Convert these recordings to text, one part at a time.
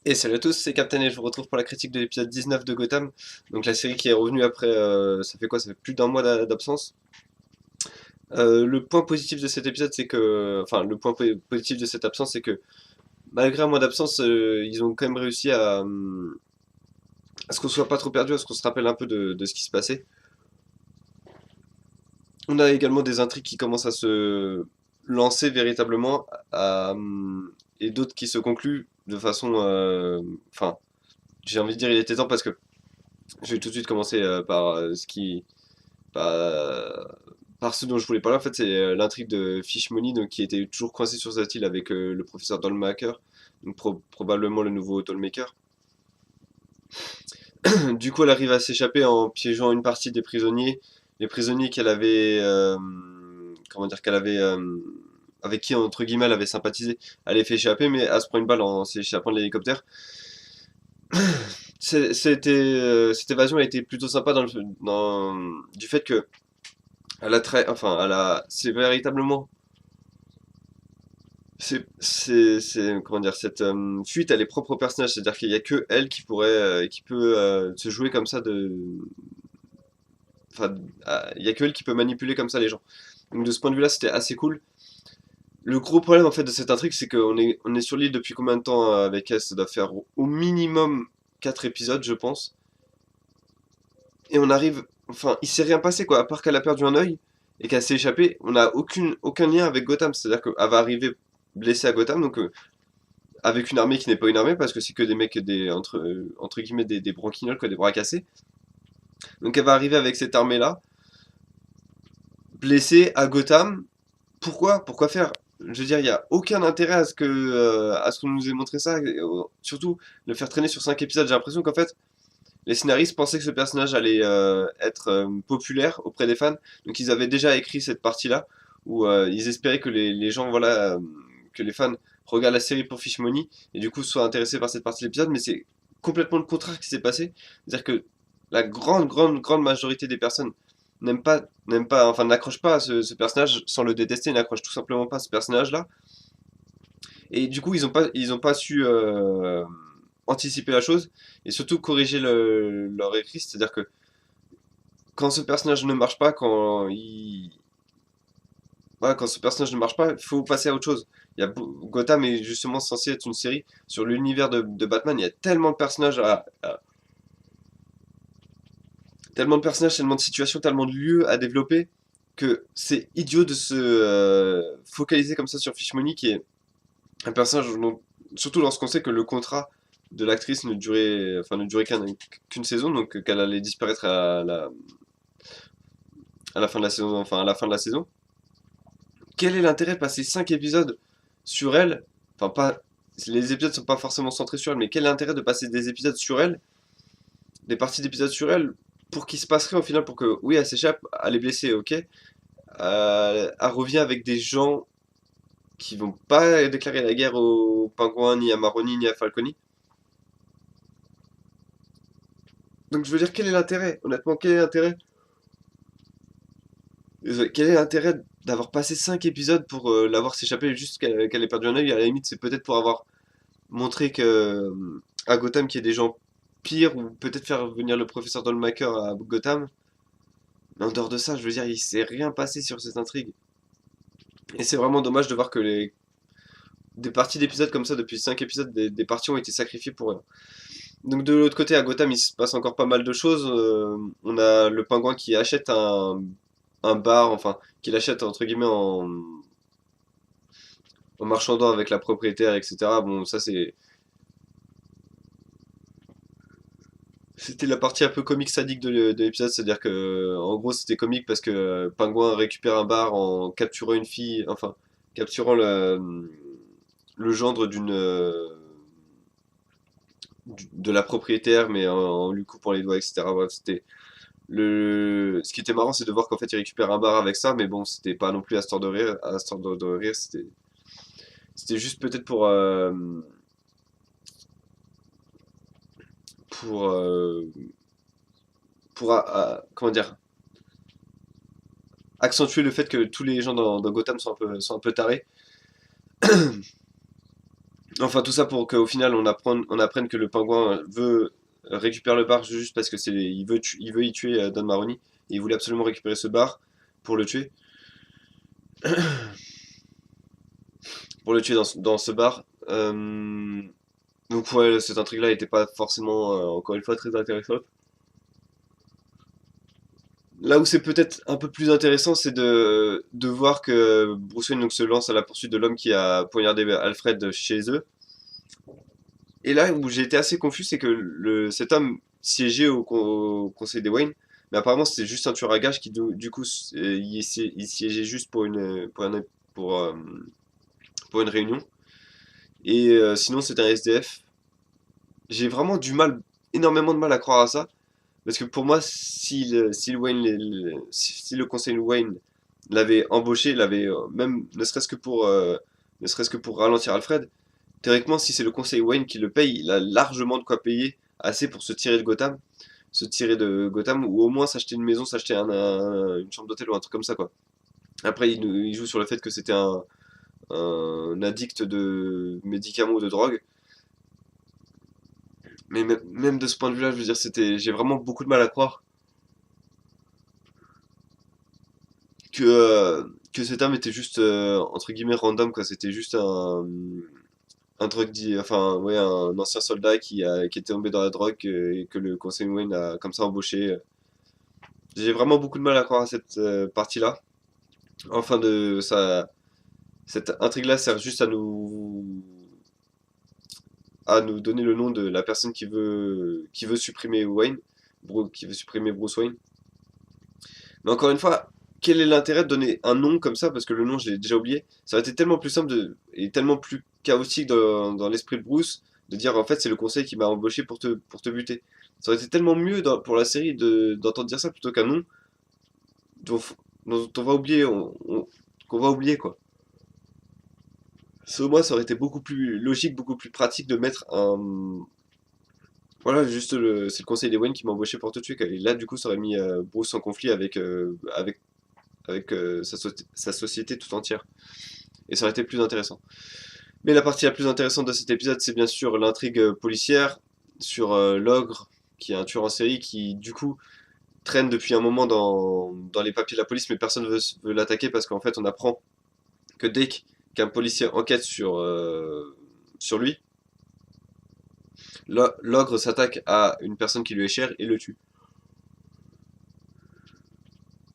Et salut à tous, c'est Captain et je vous retrouve pour la critique de l'épisode 19 de Gotham. Donc la série qui est revenue après, ça fait quoi? Ça fait plus d'un mois d'absence. Le point positif de cet épisode, c'est que, enfin, le point positif de cette absence, c'est que malgré un mois d'absence, ils ont quand même réussi à ce qu'on soit pas trop perdu, à ce qu'on se rappelle un peu de ce qui se passait. On a également des intrigues qui commencent à se lancer véritablement, et d'autres qui se concluent de façon, enfin, j'ai envie de dire il était temps parce que je vais tout de suite commencer par Par, par ce dont je voulais parler, en fait, c'est l'intrigue de Fish Money, donc, qui était toujours coincé sur cette île avec le professeur Dollmaker, donc probablement le nouveau Dollmaker. Du coup, elle arrive à s'échapper en piégeant une partie des prisonniers, les prisonniers qu'elle avait, comment dire, avec qui entre guillemets elle avait sympathisé. Elle les fait échapper, mais elle se prend une balle en s'échappant de l'hélicoptère. Cette évasion a été plutôt sympa du fait que c'est véritablement comment dire, cette fuite, elle est propre au personnage, c'est-à-dire qu'il y a que elle qui peut se jouer comme ça enfin, il y a que elle qui peut manipuler comme ça les gens. Donc de ce point de vue-là, c'était assez cool. Le gros problème en fait de cette intrigue, c'est on est sur l'île depuis combien de temps avec elle? Ça doit faire au minimum 4 épisodes, je pense. Et on arrive, enfin, il s'est rien passé quoi, à part qu'elle a perdu un œil et qu'elle s'est échappée. On n'a aucun lien avec Gotham, c'est-à-dire qu'elle va arriver blessée à Gotham, donc avec une armée qui n'est pas une armée parce que c'est que des mecs entre guillemets des branquignoles quoi, des bras cassés. Donc elle va arriver avec cette armée là, blessée à Gotham. Pourquoi faire? Je veux dire, il n'y a aucun intérêt à ce qu'on nous ait montré ça. Et, surtout, le faire traîner sur 5 épisodes. J'ai l'impression qu'en fait, les scénaristes pensaient que ce personnage allait être populaire auprès des fans. Donc ils avaient déjà écrit cette partie-là, où ils espéraient que les gens, voilà, que les fans regardent la série pour Fish Money, et du coup soient intéressés par cette partie de l'épisode, mais c'est complètement le contraire qui s'est passé. C'est-à-dire que la grande majorité des personnes enfin n'accrochent pas à ce personnage sans le détester, n'accrochent tout simplement pas à ce personnage-là. Et du coup, ils ont pas su anticiper la chose et surtout corriger leur écrit. C'est-à-dire que quand ce personnage ne marche pas, voilà, quand ce personnage ne marche pas, il faut passer à autre chose. Gotham est justement censé être une série sur l'univers de Batman. Il y a tellement de personnages tellement de personnages, tellement de situations, tellement de lieux à développer que c'est idiot de se focaliser comme ça sur Fishmoney qui est un personnage surtout lorsqu'on sait que le contrat de l'actrice ne durait qu'une saison, donc qu'elle allait disparaître à la fin de la saison, enfin à la fin de la saison. Quel est l'intérêt de passer 5 épisodes sur elle? Enfin pas, les épisodes sont pas forcément centrés sur elle, mais quel est l'intérêt de passer des épisodes sur elle, des parties d'épisodes sur elle, pour qu'il se passerait au final pour que, oui, elle s'échappe, elle est blessée, ok, elle revient avec des gens qui vont pas déclarer la guerre aux Pingouins, ni à Maroni, ni à Falconi. Donc je veux dire, quel est l'intérêt? Honnêtement, quel est l'intérêt? Quel est l'intérêt d'avoir passé 5 épisodes pour l'avoir s'échapper juste qu'elle ait perdu un œil? À la limite, c'est peut-être pour avoir montré que à Gotham qu'il y a des gens pires, ou peut-être faire venir le professeur Dollmaker à Gotham. Mais en dehors de ça, je veux dire, il s'est rien passé sur cette intrigue. Et c'est vraiment dommage de voir que des parties d'épisodes comme ça, depuis 5 épisodes, des parties ont été sacrifiées pour rien. Donc de l'autre côté, à Gotham, il se passe encore pas mal de choses. On a le pingouin qui achète un bar, enfin, qu'il achète entre guillemets en marchandant avec la propriétaire, etc. Bon, ça c'était la partie un peu comique sadique de l'épisode, c'est-à-dire que en gros c'était comique parce que Pingouin récupère un bar en capturant une fille, enfin capturant le gendre de la propriétaire, mais en lui coupant les doigts, etc. Bref, ce qui était marrant, c'est de voir qu'en fait il récupère un bar avec ça, mais bon, c'était pas non plus à ce de rire, de rire, c'était juste peut-être pour comment dire, accentuer le fait que tous les gens dans Gotham sont un peu tarés. Enfin, tout ça pour qu'au final, on apprenne que le pingouin veut récupérer le bar juste parce que il veut y tuer Don Maroni. Il voulait absolument récupérer ce bar pour le tuer. Pour le tuer dans ce bar. Donc ouais, cette intrigue-là n'était pas forcément, encore une fois, très intéressante. Là où c'est peut-être un peu plus intéressant, c'est de voir que Bruce Wayne donc, se lance à la poursuite de l'homme qui a poignardé Alfred chez eux. Et là où j'ai été assez confus, c'est que cet homme siégeait au conseil des Wayne, mais apparemment c'était juste un tueur à gages qui du coup il siégeait juste pour, euh, pour une réunion. Et sinon c'était un SDF. J'ai vraiment énormément de mal à croire à ça. Parce que pour moi, si le conseil Wayne l'avait embauché, l'avait même ne serait-ce que pour ralentir Alfred, théoriquement, si c'est le conseil Wayne qui le paye, il a largement de quoi payer assez pour se tirer de Gotham, ou au moins s'acheter une maison, s'acheter une chambre d'hôtel ou un truc comme ça, quoi. Après, il joue sur le fait que c'était un addict de médicaments ou de drogue, mais même de ce point de vue-là, je veux dire, j'ai vraiment beaucoup de mal à croire que cet homme était juste entre guillemets random quoi. C'était juste enfin ouais, un ancien soldat qui était tombé dans la drogue et que le conseil Wayne a comme ça embauché. J'ai vraiment beaucoup de mal à croire à cette partie-là. Enfin de ça, cette intrigue-là sert juste à nous donner le nom de la personne qui veut supprimer Wayne, qui veut supprimer Bruce Wayne. Mais encore une fois, quel est l'intérêt de donner un nom comme ça? Parce que le nom, je l'ai déjà oublié. Ça aurait été tellement plus simple et tellement plus chaotique dans l'esprit de Bruce de dire en fait c'est le conseil qui m'a embauché pour te buter. Ça aurait été tellement mieux pour la série d'entendre dire ça plutôt qu'un nom dont, dont on va oublier, qu'on va oublier quoi. Au moins, ça aurait été beaucoup plus logique, beaucoup plus pratique de mettre un. Voilà, juste c'est le conseil des Wayne qui m'a embauché pour te tuer, quoi. Et là, du coup, ça aurait mis Bruce en conflit avec sa société tout entière. Et ça aurait été plus intéressant. Mais la partie la plus intéressante de cet épisode, c'est bien sûr l'intrigue policière sur l'ogre, qui est un tueur en série qui, du coup, traîne depuis un moment dans les papiers de la police, mais personne veut l'attaquer parce qu'en fait, on apprend que dès qu'un policier enquête sur lui, l'ogre s'attaque à une personne qui lui est chère et le tue.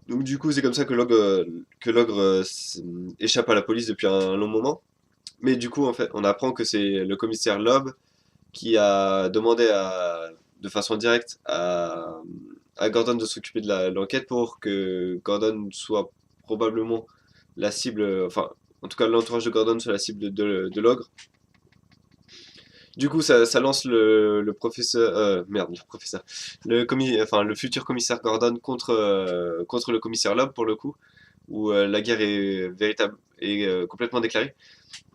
Donc du coup, c'est comme ça que l'ogre échappe à la police depuis un long moment. Mais du coup, en fait, on apprend que c'est le commissaire Loeb qui a demandé de façon directe à Gordon de s'occuper de l'enquête pour que Gordon soit probablement la cible, enfin, en tout cas, l'entourage de Gordon soit la cible de l'ogre. Du coup, ça lance le professeur, merde, le professeur, enfin, le futur commissaire Gordon contre le commissaire Loeb pour le coup, où la guerre est véritable et complètement déclarée.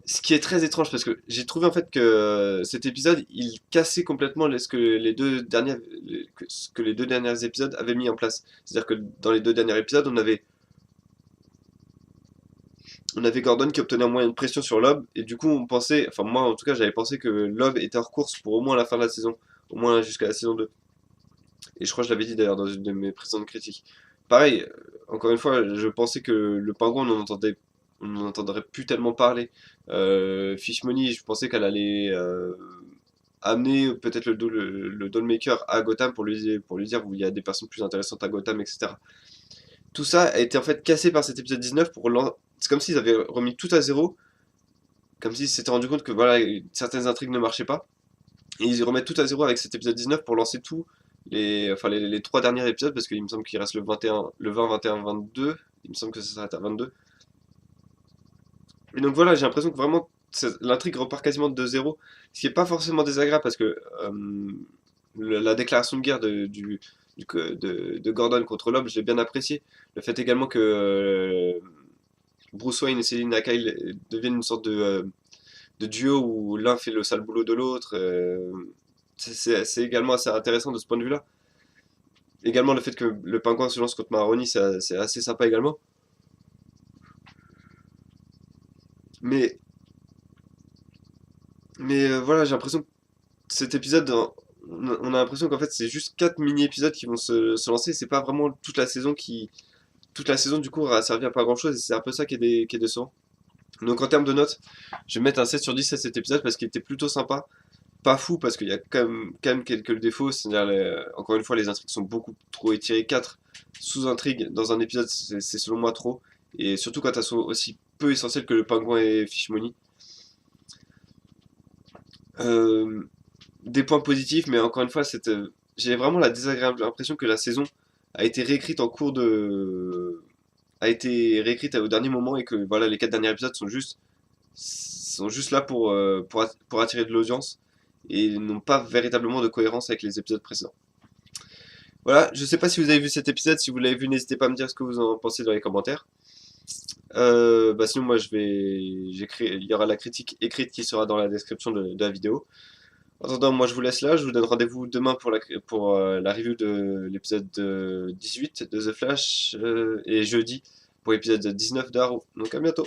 Ce qui est très étrange parce que j'ai trouvé en fait que cet épisode il cassait complètement ce que les deux derniers épisodes avaient mis en place. C'est-à-dire que dans les deux derniers épisodes, on avait Gordon qui obtenait un moyen de pression sur Loeb et du coup on pensait, enfin moi en tout cas j'avais pensé que Loeb était hors course pour au moins la fin de la saison, au moins jusqu'à la saison 2. Et je crois que je l'avais dit d'ailleurs dans une de mes précédentes critiques. Pareil, encore une fois, je pensais que le pingouin, on n'en entendrait plus tellement parler. Fish Money, je pensais qu'elle allait amener peut-être le Dollmaker à Gotham pour lui dire où il y a des personnes plus intéressantes à Gotham, etc. Tout ça a été en fait cassé par cet épisode 19 c'est comme s'ils avaient remis tout à zéro, comme s'ils s'étaient rendu compte que voilà, certaines intrigues ne marchaient pas. Et ils remettent tout à zéro avec cet épisode 19 pour lancer enfin, les trois derniers épisodes, parce qu'il me semble qu'il reste le 20, 21, 22. Il me semble que ça s'arrête à 22. Et donc voilà, j'ai l'impression que vraiment l'intrigue repart quasiment de zéro, ce qui est pas forcément désagréable parce que la déclaration de guerre de Gordon contre Loeb, je l'ai bien apprécié. Le fait également que Bruce Wayne et Selina Kyle deviennent une sorte de duo où l'un fait le sale boulot de l'autre. C'est également assez intéressant de ce point de vue-là. Également le fait que le pingouin se lance contre Maroni, c'est assez sympa également. Mais Mais voilà, j'ai l'impression que cet épisode, on a l'impression qu'en fait c'est juste 4 mini-épisodes qui vont se lancer, c'est pas vraiment toute la saison qui... Toute la saison du coup a servi à pas grand chose et c'est un peu ça qui est décevant. Donc en termes de notes, je vais mettre un 7 sur 10 à cet épisode parce qu'il était plutôt sympa. Pas fou parce qu'il y a quand même quelques défauts, c'est-à-dire encore une fois les intrigues sont beaucoup trop étirées. 4 sous-intrigues dans un épisode c'est selon moi trop. Et surtout quand elles sont aussi peu essentielles que le pingouin et Fishmony. Euh, des points positifs, mais encore une fois, j'ai vraiment la désagréable impression que la saison a été réécrite en cours de... a été réécrite au dernier moment et que voilà, les 4 derniers épisodes sont juste là pour attirer de l'audience et n'ont pas véritablement de cohérence avec les épisodes précédents. Voilà, je sais pas si vous avez vu cet épisode, si vous l'avez vu, n'hésitez pas à me dire ce que vous en pensez dans les commentaires. Bah sinon moi il y aura la critique écrite qui sera dans la description de la vidéo. En attendant, moi je vous laisse là, je vous donne rendez-vous demain pour la review de l'épisode 18 de The Flash et jeudi pour l'épisode 19 d'Arrow. Donc à bientôt.